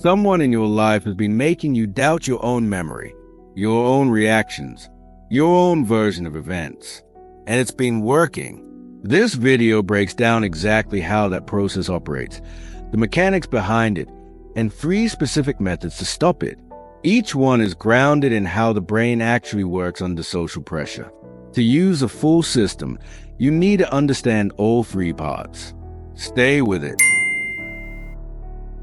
Someone in your life has been making you doubt your own memory, your own reactions, your own version of events, and it's been working. This video breaks down exactly how that process operates, the mechanics behind it, and 3 specific methods to stop it. Each one is grounded in how the brain actually works under social pressure. To use a full system, you need to understand all 3 parts. Stay with it.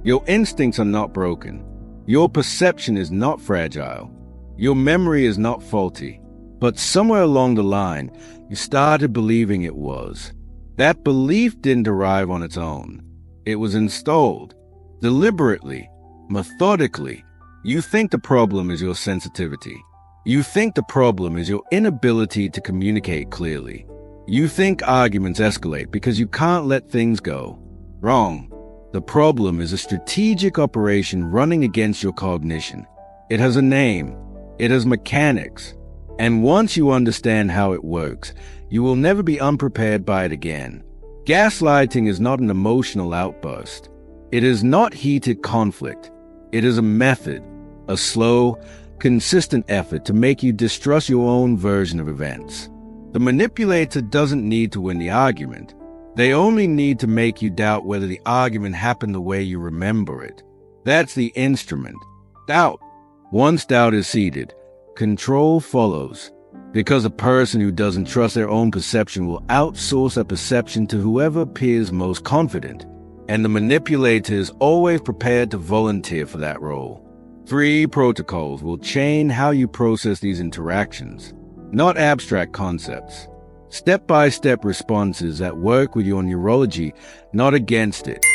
Your instincts are not broken. Your perception is not fragile. Your memory is not faulty. But somewhere along the line, you started believing it was. That belief didn't arrive on its own. It was installed. Deliberately, methodically. You think the problem is your sensitivity. You think the problem is your inability to communicate clearly. You think arguments escalate because you can't let things go. Wrong. The problem is a strategic operation running against your cognition. It has a name. It has mechanics. And once you understand how it works, you will never be unprepared by it again. Gaslighting is not an emotional outburst. It is not heated conflict. It is a method, a slow, consistent effort to make you distrust your own version of events. The manipulator doesn't need to win the argument. They only need to make you doubt whether the argument happened the way you remember it. That's the instrument. Doubt. Once doubt is seated, control follows. Because a person who doesn't trust their own perception will outsource a perception to whoever appears most confident. And the manipulator is always prepared to volunteer for that role. 3 protocols will change how you process these interactions, not abstract concepts. Step-by-step responses that work with your neurology, not against it.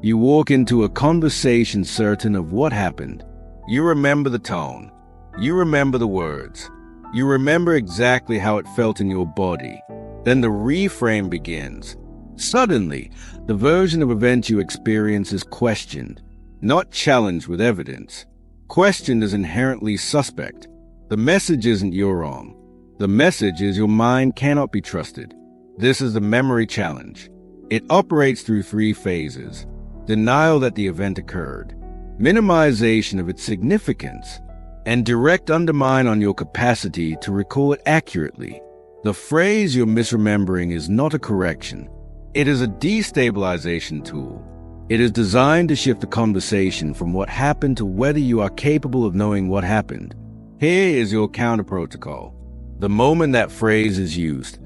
You walk into a conversation certain of what happened. You remember the tone. You remember the words. You remember exactly how it felt in your body. Then the reframe begins. Suddenly, the version of events you experience is questioned, not challenged with evidence. Questioned is inherently suspect. The message isn't you're wrong. The message is your mind cannot be trusted. This is the memory challenge. It operates through 3 phases. Denial that the event occurred, minimization of its significance, and direct undermine on your capacity to recall it accurately. The phrase you're misremembering is not a correction. It is a destabilization tool. It is designed to shift the conversation from what happened to whether you are capable of knowing what happened. Here is your counter protocol. The moment that phrase is used,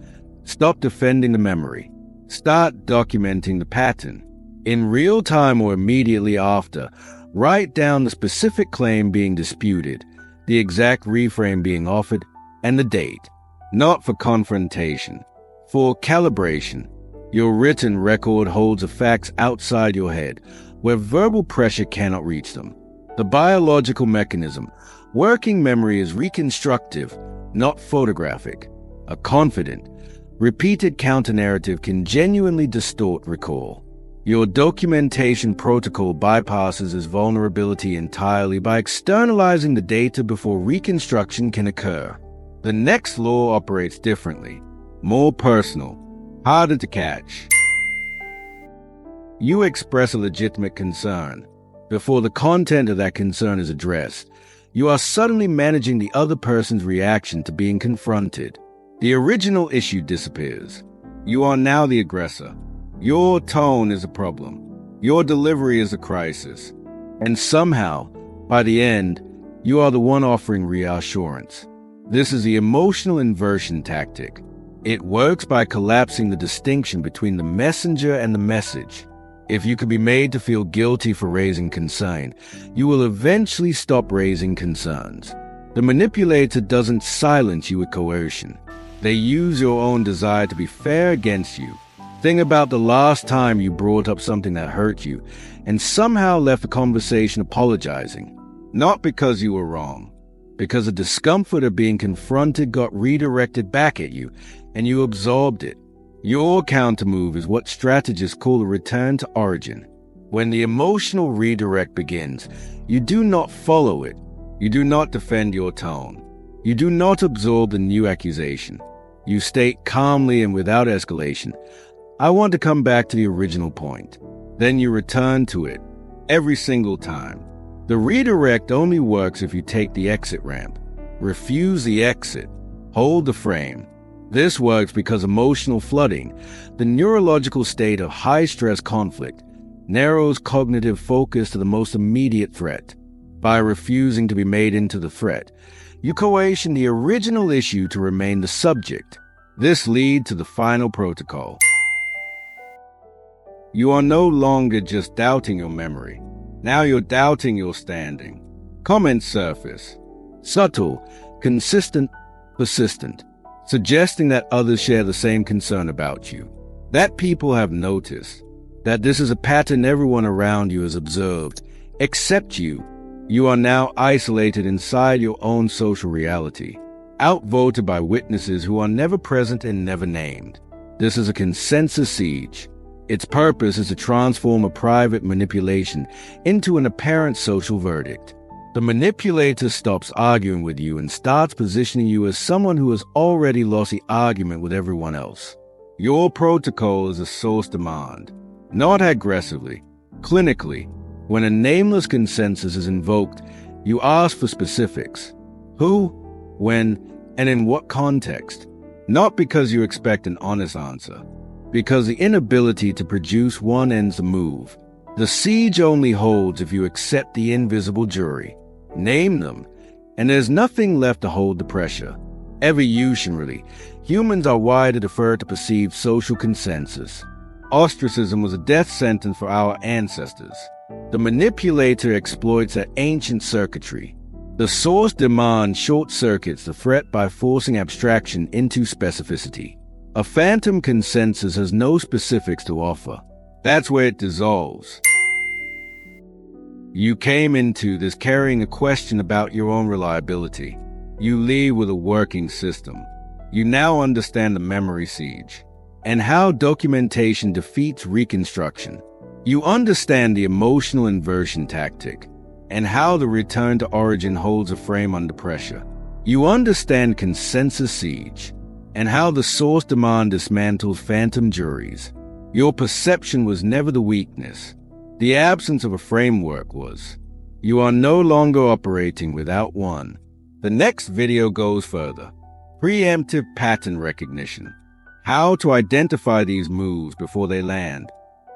stop defending the memory. Start documenting the pattern. In real time or immediately after, write down the specific claim being disputed, the exact reframe being offered, and the date. Not for confrontation, for calibration. Your written record holds the facts outside your head, where verbal pressure cannot reach them. The biological mechanism, working memory, is reconstructive, not photographic. A confident, repeated counter-narrative can genuinely distort recall. Your documentation protocol bypasses this vulnerability entirely by externalizing the data before reconstruction can occur. The next law operates differently, more personal, harder to catch. You express a legitimate concern. Before the content of that concern is addressed, you are suddenly managing the other person's reaction to being confronted. The original issue disappears. You are now the aggressor. Your tone is a problem. Your delivery is a crisis. And somehow, by the end, you are the one offering reassurance. This is the emotional inversion tactic. It works by collapsing the distinction between the messenger and the message. If you can be made to feel guilty for raising concern, you will eventually stop raising concerns. The manipulator doesn't silence you with coercion. They use your own desire to be fair against you. Think about the last time you brought up something that hurt you and somehow left the conversation apologizing. Not because you were wrong, because the discomfort of being confronted got redirected back at you and you absorbed it. Your countermove is what strategists call a return to origin. When the emotional redirect begins, you do not follow it. You do not defend your tone. You do not absorb the new accusation. You state calmly and without escalation, "I want to come back to the original point." Then you return to it. every single time. The redirect only works if you take the exit ramp, refuse the exit, hold the frame. This works because emotional flooding, the neurological state of high-stress conflict, narrows cognitive focus to the most immediate threat. By refusing to be made into the threat, you coercion the original issue to remain the subject. This leads to the final protocol. You are no longer just doubting your memory. Now you're doubting your standing. Comments surface. Subtle, consistent, persistent, suggesting that others share the same concern about you. That people have noticed. That this is a pattern everyone around you has observed, except you. You are now isolated inside your own social reality, outvoted by witnesses who are never present and never named. This is a consensus siege. Its purpose is to transform a private manipulation into an apparent social verdict. The manipulator stops arguing with you and starts positioning you as someone who has already lost the argument with everyone else. Your protocol is a source demand, not aggressively, clinically. When a nameless consensus is invoked, you ask for specifics. Who, when, and in what context? Not because you expect an honest answer, because the inability to produce one ends the move. The siege only holds if you accept the invisible jury. Name them, and there's nothing left to hold the pressure. Evolutionarily, humans are wired to defer to perceived social consensus. Ostracism was a death sentence for our ancestors. The manipulator exploits that ancient circuitry. The source demand short-circuits the threat by forcing abstraction into specificity. A phantom consensus has no specifics to offer. That's where it dissolves. You came into this carrying a question about your own reliability. You leave with a working system. You now understand the memory siege and how documentation defeats reconstruction. You understand the emotional inversion tactic and how the return to origin holds a frame under pressure. You understand consensus siege and how the source demand dismantles phantom juries. Your perception was never the weakness. The absence of a framework was. You are no longer operating without one. The next video goes further. Preemptive pattern recognition. How to identify these moves before they land.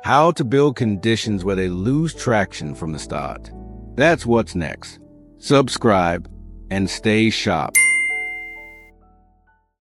How to build conditions where they lose traction from the start. That's what's next. Subscribe and stay sharp.